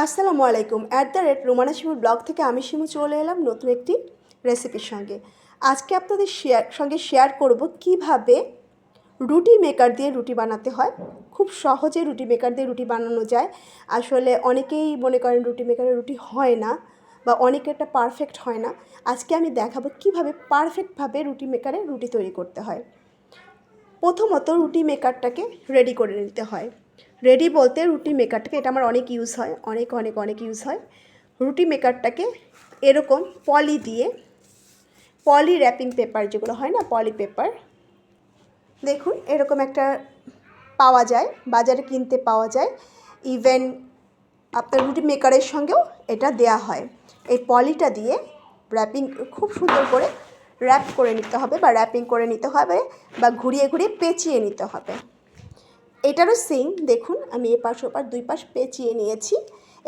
আসসালামু আলাইকুম @রোমানা শিমু ব্লগ থেকে আমি শিমু চলে এলাম নতুন একটি রেসিপির সঙ্গে। আজকে আপনাদের সঙ্গে শেয়ার করব কিভাবে রুটি মেকার দিয়ে রুটি বানাতে হয়। খুব সহজে রুটি মেকার দিয়ে রুটি বানানো যায়। আসলে অনেকেই মনে করেন রুটি মেকারে রুটি হয় না বা অনেকেরটা পারফেক্ট হয় না। আজকে আমি দেখাবো কিভাবে পারফেক্টভাবে রুটি মেকারে রুটি তৈরি করতে হয়। প্রথমত রুটি মেকারটাকে রেডি করে নিতে হয়। রেডি বলতে রুটি মেকারটাকে, এটা আমার অনেক ইউজ হয়, অনেক ইউজ হয়। রুটি মেকারটাকে এরকম পলি র্যাপিং পেপার যেগুলো হয় না, পলি পেপার, দেখুন এরকম একটা পাওয়া যায়, বাজারে কিনতে পাওয়া যায়। ইভেন আপনার রুটি মেকারের সঙ্গেও এটা দেয়া হয়। এই পলিটা দিয়ে র্যাপিং খুব সুন্দর করে র্যাপ করে নিতে হবে বা র্যাপিং করে নিতে হবে বা ঘুরিয়ে ঘুরিয়ে পেঁচিয়ে নিতে হবে। এটারও সেম, দেখুন আমি এপাশ ওপাশ দুই পাশ পেঁচিয়ে নিয়েছি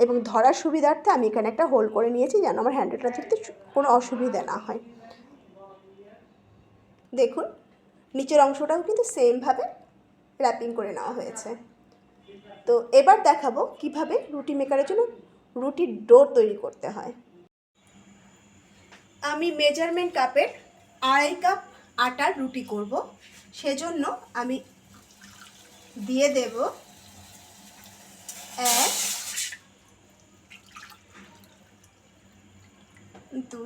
এবং ধরার সুবিধার্থে আমি এখানে একটা হোল করে নিয়েছি যেন আমার হ্যান্ডেলটা ধরতে কোনো অসুবিধা না হয়। দেখুন নিচের অংশটাও কিন্তু সেমভাবে র্যাপিং করে নেওয়া হয়েছে। তো এবার দেখাবো কিভাবে রুটি মেকারের জন্য রুটির ডো তৈরি করতে হয়। আমি মেজারমেন্ট কাপের 2.5 কাপ আটার রুটি করব, সেজন্য আমি দিয়ে দেব 1, 2,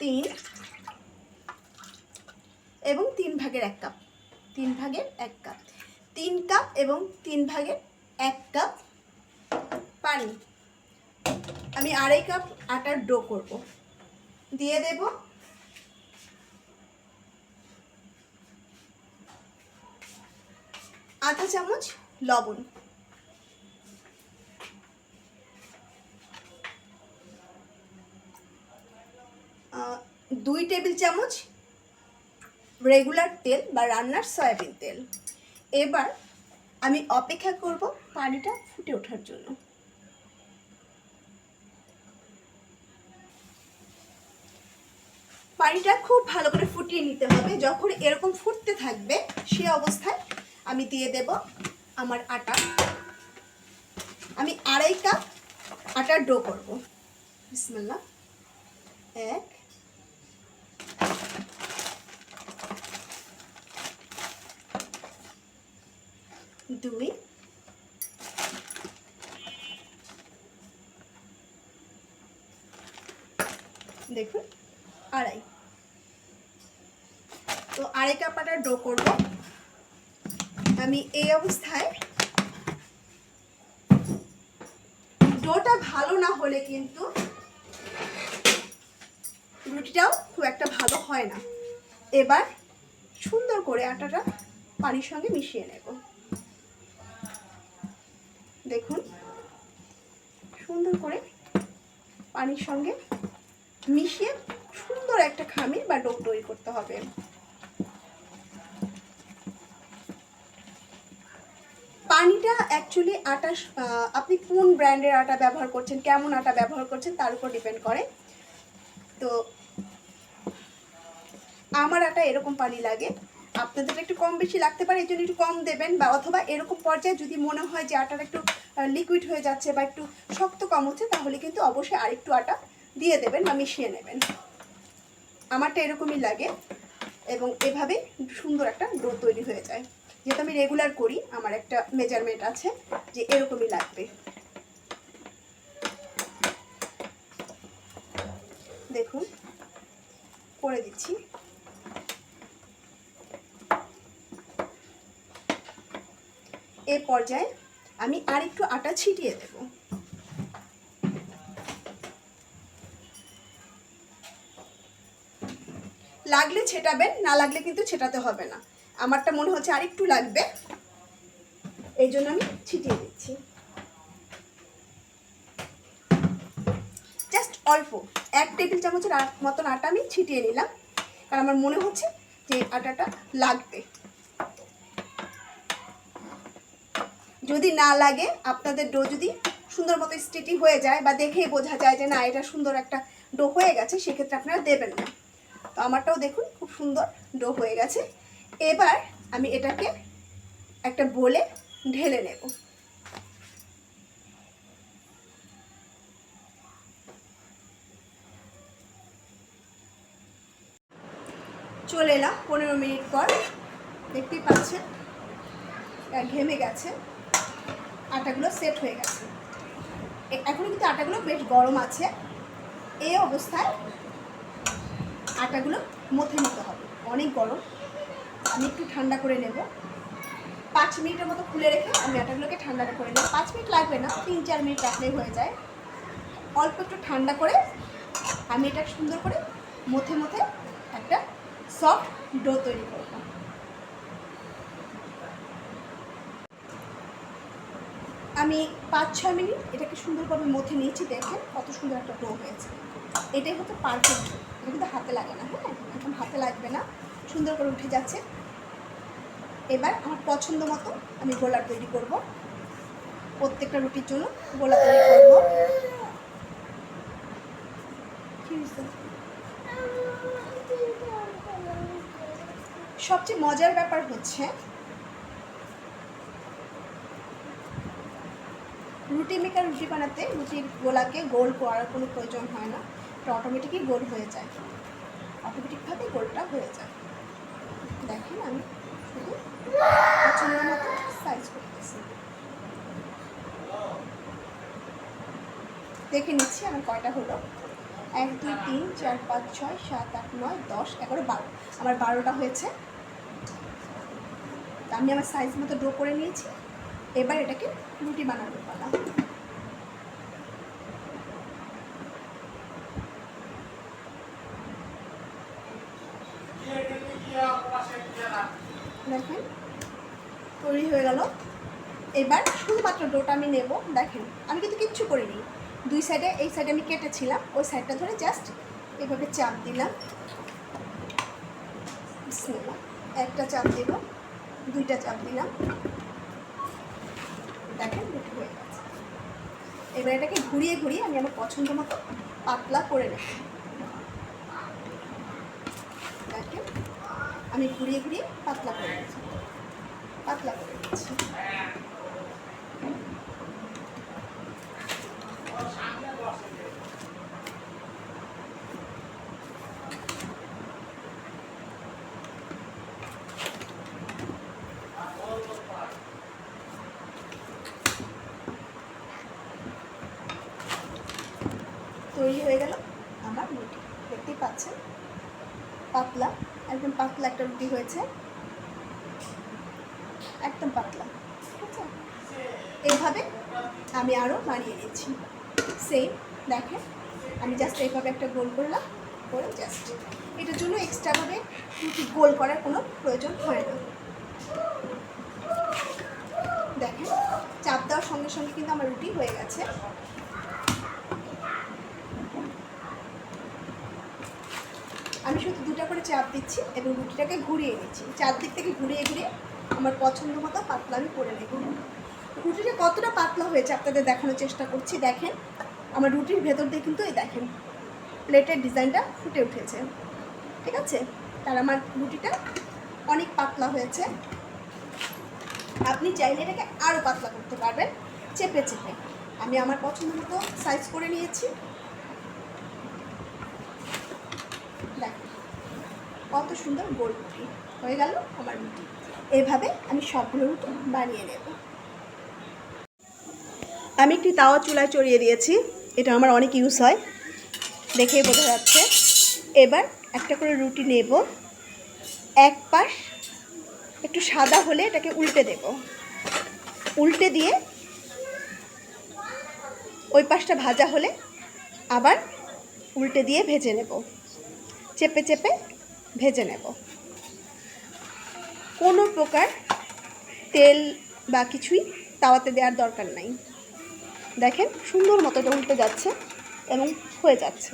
3 এবং 3 ভাগের 1 কাপ। 3 ভাগের 1 কাপ, 3 কাপ এবং 3 ভাগের 1 কাপ পানি। আমি 2.5 কাপ আটার ডো করব। দিয়ে দেব 1/2 চামচ লবণ, 2 টেবিল চামচ রেগুলার তেল বা রান্নার সয়াবিন তেল। এবার আমি অপেক্ষা করব পানিটা ফুটে ওঠার জন্য। পানিটা খুব ভালো করে ফুটিয়ে নিতে হবে। যখন এরকম ফুটতে থাকবে সে অবস্থায় আমি দিয়ে দেব আমার আটা। আমি 2.5 কাপ আটার ডো করব। বিসমিল্লাহ। 1, 2, 2.5। তো 2.5 কাপ আটার ডো করব। আমি এই অবস্থায় ডোটা ভালো না হলে কিন্তু রুটিটাও খুব একটা ভালো হয় না। এবার সুন্দর করে আটাটা পানির সঙ্গে মিশিয়ে নেব। দেখুন সুন্দর করে পানির সঙ্গে মিশিয়ে সুন্দর একটা খামির বা ডো তৈরি করতে হবে। পানিটা অ্যাকচুয়ালি আটা, আপনি কোন ব্র্যান্ডের আটা ব্যবহার করছেন, কেমন আটা ব্যবহার করছেন তার উপর ডিপেন্ড করে। তো আমার আটা এরকম পানি লাগে, আপনাদের একটু কম বেশি লাগতে পারে, এই জন্য একটু কম দেবেন। বা অথবা এরকম পর্যায়ে যদি মনে হয় যে আটাটা একটু লিকুইড হয়ে যাচ্ছে বা একটু শক্ত কম হচ্ছে, তাহলে কিন্তু অবশ্যই আরেকটু আটা দিয়ে দেবেন বা মিশিয়ে নেবেন। আমারটা এরকমই লাগে এবং এভাবে সুন্দর একটা ডো তৈরি হয়ে যায়। যেহেতু আমি রেগুলার করি, আমার একটা মেজারমেন্ট আছে যে এরকমই লাগবে। দেখুন করে দিচ্ছি। এই পর্যায়ে আমি আরেকটু আটা ছিটিয়ে দেব। লাগলে ছেটাবেন, না লাগলে কিন্তু ছেটাতে হবে না। আমারটা মনে হচ্ছে আরেকটু লাগবে, এই জন্য আমি ছিটিয়ে দিচ্ছি। জাস্ট অল্প 1 টেবিল চামচের মতন আটা আমি ছিটিয়ে নিলাম, কারণ আমার মনে হচ্ছে যে আটাটা লাগবে। যদি না লাগে, আপনাদের ডো যদি সুন্দর মতো স্টিটি হয়ে যায় বা দেখেই বোঝা যায় যে না এটা সুন্দর একটা ডো হয়ে গেছে, সেক্ষেত্রে আপনারা দেবেন না। তো আমারটাও দেখুন খুব সুন্দর ডো হয়ে গেছে। এবার আমি এটাকে একটা বোলে ঢেলে নেব। চলে এলাম 15 মিনিট পর, দেখতেই পাচ্ছেন ঘেমে গেছে, আটাগুলো সেট হয়ে গেছে। এখন কিন্তু আটাগুলো বেশ গরম আছে। এই অবস্থায় আটাগুলো মথে নিতে হবে, অনেক গরম। আমি একটু ঠান্ডা করে নেব। 5 মিনিটের মতো খুলে রেখে আমি আটাগুলোকে ঠান্ডা করে নেব। 5 মিনিট লাগবে না, 3-4 মিনিট রাখলেই হয়ে যায়। অল্প একটু ঠান্ডা করে আমি এটা সুন্দর করে মথে মথে একটা সফট ডো তৈরি করব। আমি 5-6 মিনিট এটাকে সুন্দরভাবে মথে নিয়েছি। দেখেন কত সুন্দর একটা ডো হয়েছে। এটাই হচ্ছে পারফেক্ট ডো। এটা কিন্তু হাতে লাগে না, হ্যাঁ, এখন হাতে লাগবে না, সুন্দর করে উঠে যাচ্ছে। এবার আমার পছন্দ মতো আমি গোলা তৈরি করব। প্রত্যেকটা রুটির জন্য গোলা তৈরি করব। সবচেয়ে মজার ব্যাপার হচ্ছে রুটি মেকার রুটি বানাতে রুটির গোলাকে গোল করার কোনো প্রয়োজন হয় না, এটা অটোমেটিকই গোল হয়ে যায়, অটোমেটিকভাবে গোলটা হয়ে যায়। দেখেন আমি শুধু পছন্দ মতো সাইজ করতেছি। দেখে নিচ্ছি আমার কয়টা হলো। 1 2 3 4 5 6 7 8 9 10 11 12, আমার 12টা হয়েছে। আমি আমার সাইজ মতো ড্র করে নিয়েছি। এবার এটাকে রুটি বানানোর পালা। দেখেন তৈরি হয়ে গেল। এবার শুধুমাত্র ডোটা আমি নেব। দেখেন আমি কিন্তু কিচ্ছু করিনি, 2 সাইডে, এই সাইডে আমি কেটেছিলাম, ওই সাইডটা ধরে জাস্ট এভাবে চাপ দিলাম। একটা চাপ দেব, 2টা চাপ দিলাম। দেখেন রুটি হয়ে গেছে। এবার এটাকে ঘুরিয়ে ঘুরিয়ে আমি আমার পছন্দ মতো পাতলা করে নেব। দেখেন আমি ঘুরিয়ে ঘুরিয়ে পাতলা করে নিচ্ছি, পাতলা করে নিচ্ছি। তৈরি হয়ে গেল আমার রুটি। দেখতেই পাচ্ছেন পাতলা, একদম পাতলা একটা রুটি হয়েছে, একদম পাতলা। ঠিক আছে, এইভাবে আমি আরও বানিয়ে নিচ্ছি সেম। দেখেন আমি জাস্ট এইভাবে একটা গোল করলাম, করে জাস্ট এটার জন্য এক্সট্রাভাবে রুটি গোল করার কোনো প্রয়োজন হয় না। দেখেন চাপ দেওয়ার সঙ্গে সঙ্গে কিন্তু আমার রুটি হয়ে গেছে। আমি শুধু 2টা করে চাপ দিচ্ছি এবং রুটিটাকে ঘুরিয়ে নিচ্ছি, চারদিক থেকে ঘুরিয়ে ঘুরিয়ে আমার পছন্দ মতো পাতলা আমি করে নেব। রুটিটা কতটা পাতলা হয়েছে আপনাদের দেখানোর চেষ্টা করছি। দেখেন আমার রুটির ভেতর দিয়ে কিন্তু এই দেখেন প্লেটের ডিজাইনটা ফুটে উঠেছে। ঠিক আছে, তার আমার রুটিটা অনেক পাতলা হয়েছে। আপনি চাইলে এটাকে আরও পাতলা করতে পারবেন চেপে চেপে। আমি আমার পছন্দ মতো সাইজ করে নিয়েছি। দেখেন কত সুন্দর গোল রুটি হয়ে গেল আমার রুটি। এভাবে আমি সবগুলো রুটি বানিয়ে নেব। আমি একটি তাওয়া চুলায় চড়িয়ে দিয়েছি, এটা আমার অনেক ইউজ হয়, দেখেই বোঝা যাচ্ছে। এবার একটা করে রুটি নেব, এক পাশ একটু সাদা হলে এটাকে উল্টে দেব, উল্টে দিয়ে ওই পাশটা ভাজা হলে আবার উল্টে দিয়ে ভেজে নেব, চেপে চেপে ভেজে নেব। কোনো প্রকার তেল বা কিছুই তাওয়াতে দেওয়ার দরকার নাই। দেখেন সুন্দর মতো এটা উল্টে যাচ্ছে এবং হয়ে যাচ্ছে।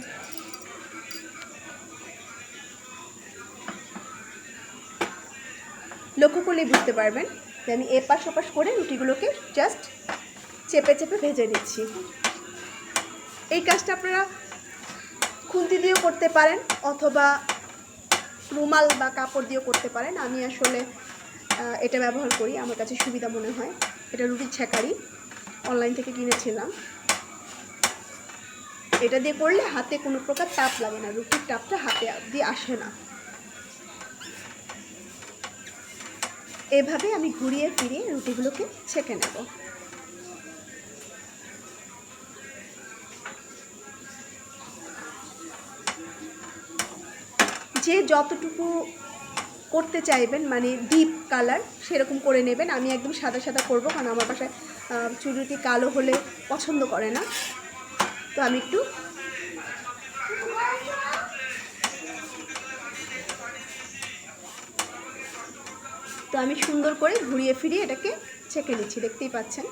লক্ষ্য করলে বুঝতে পারবেন যে আমি এপাশ ওপাশ করে রুটিগুলোকে জাস্ট চেপে চেপে ভেজে নিচ্ছি। এই কাজটা আপনারা খুন্তি দিয়েও করতে পারেন অথবা রুমাল বা কাপড় দিয়েও করতে পারেন। আমি আসলে এটা ব্যবহার করি, আমার কাছে সুবিধা মনে হয়। এটা রুটির ছ্যাঁকারি, অনলাইন থেকে কিনেছিলাম। এটা দিয়ে করলে হাতে কোনো প্রকার তাপ লাগে না, রুটির তাপটা হাতে দিয়ে আসে না। এভাবে আমি ঘুরিয়ে ফিরিয়ে রুটিগুলোকে ছেঁকে নেব। যে যতটুকু করতে চাইবেন, মানে ডিপ কালার সেরকম করে নেবেন। আমি একদম সাদা সাদা করবো, কারণ আমার বাসায় চুরুটি কালো হলে পছন্দ করে না। তো আমি একটু সুন্দর করে ঘুরিয়ে ফিরিয়ে এটাকে ছেঁকে নিচ্ছি, দেখতেই পাচ্ছেন।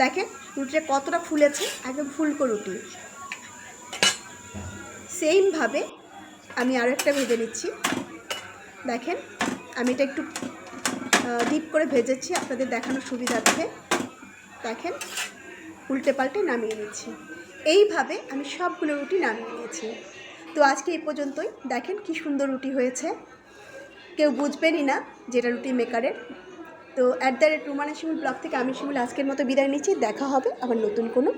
দেখেন রুটিটা কতটা ফুলেছে, একদম ফুলকো রুটি। সেমভাবে আমি আরও একটা ভেজে নিচ্ছি। দেখেন আমি এটা একটু ডিপ করে ভেজেছি আপনাদের দেখানোর সুবিধার্থে। দেখেন উল্টে পাল্টে নামিয়ে নিচ্ছি। এইভাবে আমি সবগুলো রুটি নামিয়ে নিয়েছি। তো আজকে এই পর্যন্তই। দেখেন কি সুন্দর রুটি হয়েছে, কেউ বুঝবেনই না যেটা রুটি মেকারের। তো @রুমানা শিমুল ব্লগ থেকে আমি শিমুল আজকের মতো বিদায় নিচ্ছি। দেখা হবে আবার নতুন কোনো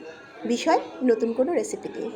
বিষয়, নতুন কোনো রেসিপি নিয়ে।